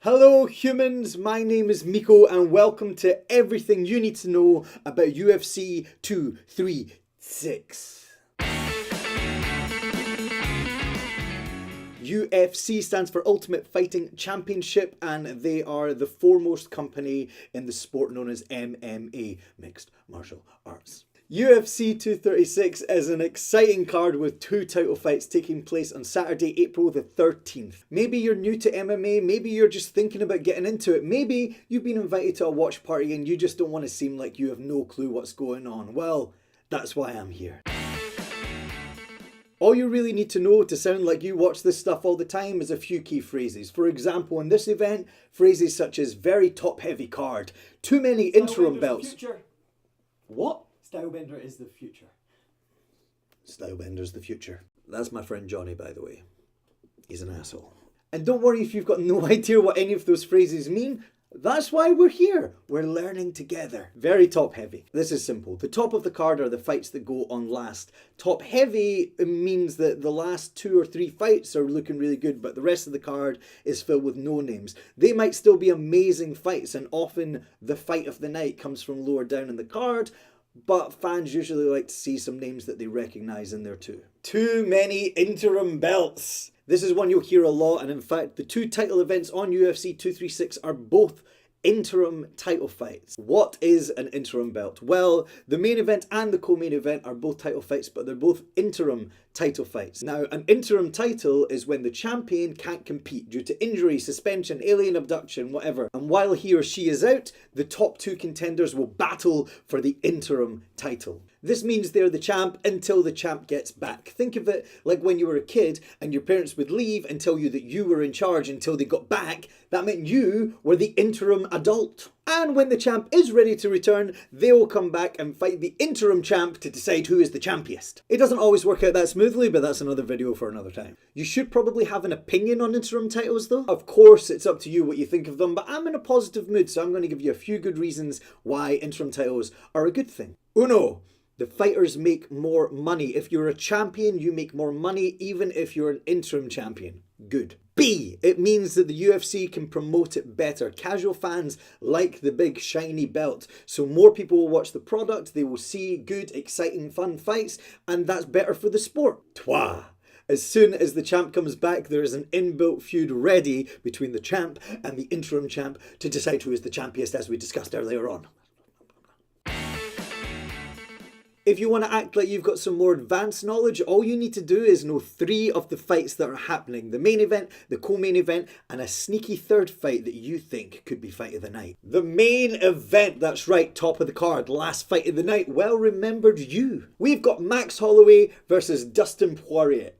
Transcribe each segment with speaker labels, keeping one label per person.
Speaker 1: Hello humans, my name is MiKo and welcome to everything you need to know about UFC 236. UFC stands for Ultimate Fighting Championship and they are the foremost company in the sport known as MMA, Mixed Martial Arts. UFC 236 is an exciting card with two title fights taking place on Saturday, April the 13th. Maybe you're new to MMA, maybe you're just thinking about getting into it, maybe you've been invited to a watch party and you just don't want to seem like you have no clue what's going on. Well, that's why I'm here. All you really need to know to sound like you watch this stuff all the time is a few key phrases. For example, in this event, phrases such as very top heavy card, too many interim belts. What?
Speaker 2: Stylebender is the future.
Speaker 1: Stylebender's the future. That's my friend Johnny, by the way. He's an asshole. And don't worry if you've got no idea what any of those phrases mean. That's why we're here. We're learning together. Very top heavy. This is simple. The top of the card are the fights that go on last. Top heavy means that the last 2 or 3 fights are looking really good, but the rest of the card is filled with no names. They might still be amazing fights, and often the fight of the night comes from lower down in the card, but fans usually like to see some names that they recognise in there too. Too many interim belts. This is one you'll hear a lot, and in fact the two title events on UFC 236 are both interim title fights. What is an interim belt? Well, the main event and the co-main event are both title fights, but they're both interim title fights. Now, an interim title is when the champion can't compete due to injury, suspension, alien abduction, whatever. And while he or she is out, the top 2 contenders will battle for the interim title. This means they're the champ until the champ gets back. Think of it like when you were a kid and your parents would leave and tell you that you were in charge until they got back. That meant you were the interim adult. And when the champ is ready to return, they will come back and fight the interim champ to decide who is the champiest. It doesn't always work out that smoothly, but that's another video for another time. You should probably have an opinion on interim titles though. Of course, it's up to you what you think of them, but I'm in a positive mood, so I'm going to give you a few good reasons why interim titles are a good thing. Uno. The fighters make more money. If you're a champion, you make more money even if you're an interim champion. Good. B, it means that the UFC can promote it better. Casual fans like the big shiny belt, so more people will watch the product, they will see good, exciting, fun fights, and that's better for the sport. Trois. As soon as the champ comes back, there is an inbuilt feud ready between the champ and the interim champ to decide who is the champiest, as we discussed earlier on. If you want to act like you've got some more advanced knowledge, all you need to do is know 3 of the fights that are happening. The main event, the co-main event, and a sneaky third fight that you think could be fight of the night. The main event, that's right, top of the card, last fight of the night, well remembered you. We've got Max Holloway versus Dustin Poirier.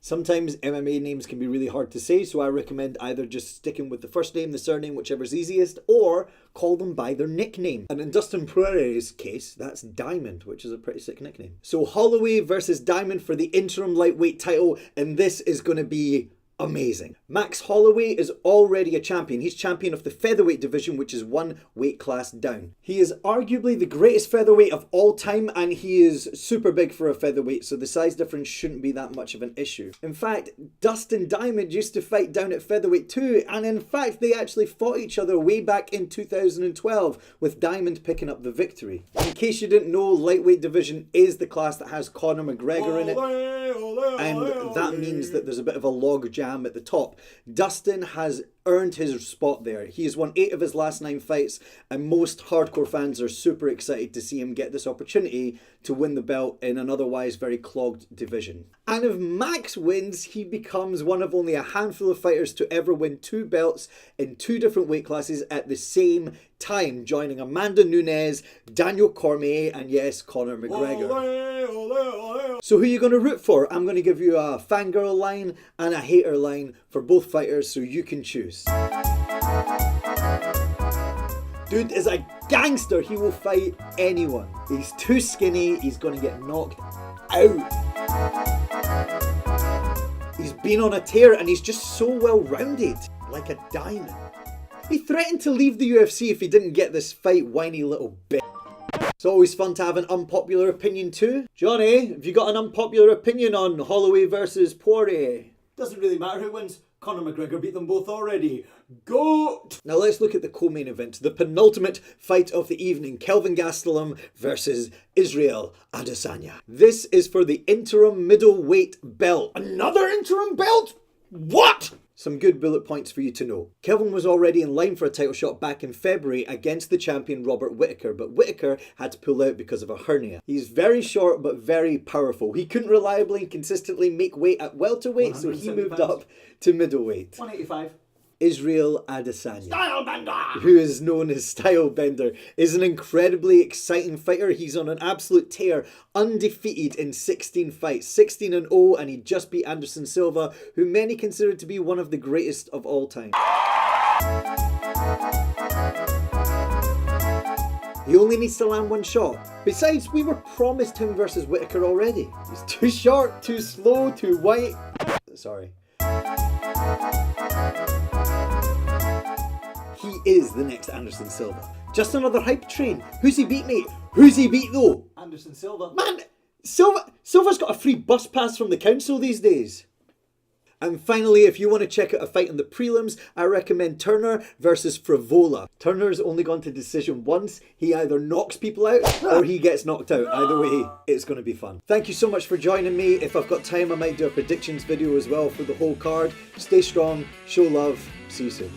Speaker 1: Sometimes MMA names can be really hard to say, so I recommend either just sticking with the first name, the surname, whichever's easiest, or call them by their nickname. And in Dustin Poirier's case, that's Diamond, which is a pretty sick nickname. So Holloway versus Diamond for the interim lightweight title, and this is going to be amazing. Max Holloway is already a champion. He's champion of the featherweight division, which is 1 weight class down. He is arguably the greatest featherweight of all time, and he is super big for a featherweight, so the size difference shouldn't be that much of an issue. In fact, Dustin Diamond used to fight down at featherweight too, and in fact they actually fought each other way back in 2012, with Diamond picking up the victory. In case you didn't know, lightweight division is the class that has Conor McGregor in it, and that means that there's a bit of a log jam at the top. Dustin has earned his spot there. He has won 8 of his last 9 fights, and most hardcore fans are super excited to see him get this opportunity to win the belt in an otherwise very clogged division. And if Max wins, he becomes one of only a handful of fighters to ever win 2 belts in 2 different weight classes at the same time, joining Amanda Nunes, Daniel Cormier, and yes, Conor McGregor. So who are you going to root for? I'm going to give you a fangirl line and a hater line for both fighters, so you can choose. Dude is a gangster. He will fight anyone. He's too skinny. He's going to get knocked out. He's been on a tear and he's just so well rounded, like a diamond. He threatened to leave the UFC if he didn't get this fight, whiny little bitch. It's always fun to have an unpopular opinion too. Johnny, have you got an unpopular opinion on Holloway versus Poirier?
Speaker 2: Doesn't really matter who wins.
Speaker 1: Conor McGregor beat them both already. GOAT! Now let's look at the co-main event, the penultimate fight of the evening. Kelvin Gastelum versus Israel Adesanya. This is for the interim middleweight belt. Another interim belt? What? Some good bullet points for you to know. Kelvin was already in line for a title shot back in February against the champion Robert Whittaker, but Whittaker had to pull out because of a hernia. He's very short but very powerful. He couldn't reliably and consistently make weight at welterweight, so he moved up to middleweight.
Speaker 2: 185.
Speaker 1: Israel Adesanya,
Speaker 2: Stylebender!
Speaker 1: who is known as Stylebender, is an incredibly exciting fighter. He's on an absolute tear, undefeated in 16 fights, 16-0, and he just beat Anderson Silva, who many consider to be one of the greatest of all time. He only needs to land one shot. Besides, we were promised him versus Whittaker already. He's too short, too slow, too white. Sorry. He is the next Anderson Silva. Just another hype train. Who's he beat, mate? Who's he beat, though?
Speaker 2: Anderson Silva.
Speaker 1: Man, Silva's got a free bus pass from the council these days. And finally, if you want to check out a fight in the prelims, I recommend Turner versus Frivola. Turner's only gone to decision once. He either knocks people out or he gets knocked out. Either way, it's going to be fun. Thank you so much for joining me. If I've got time, I might do a predictions video as well for the whole card. Stay strong, show love, see you soon.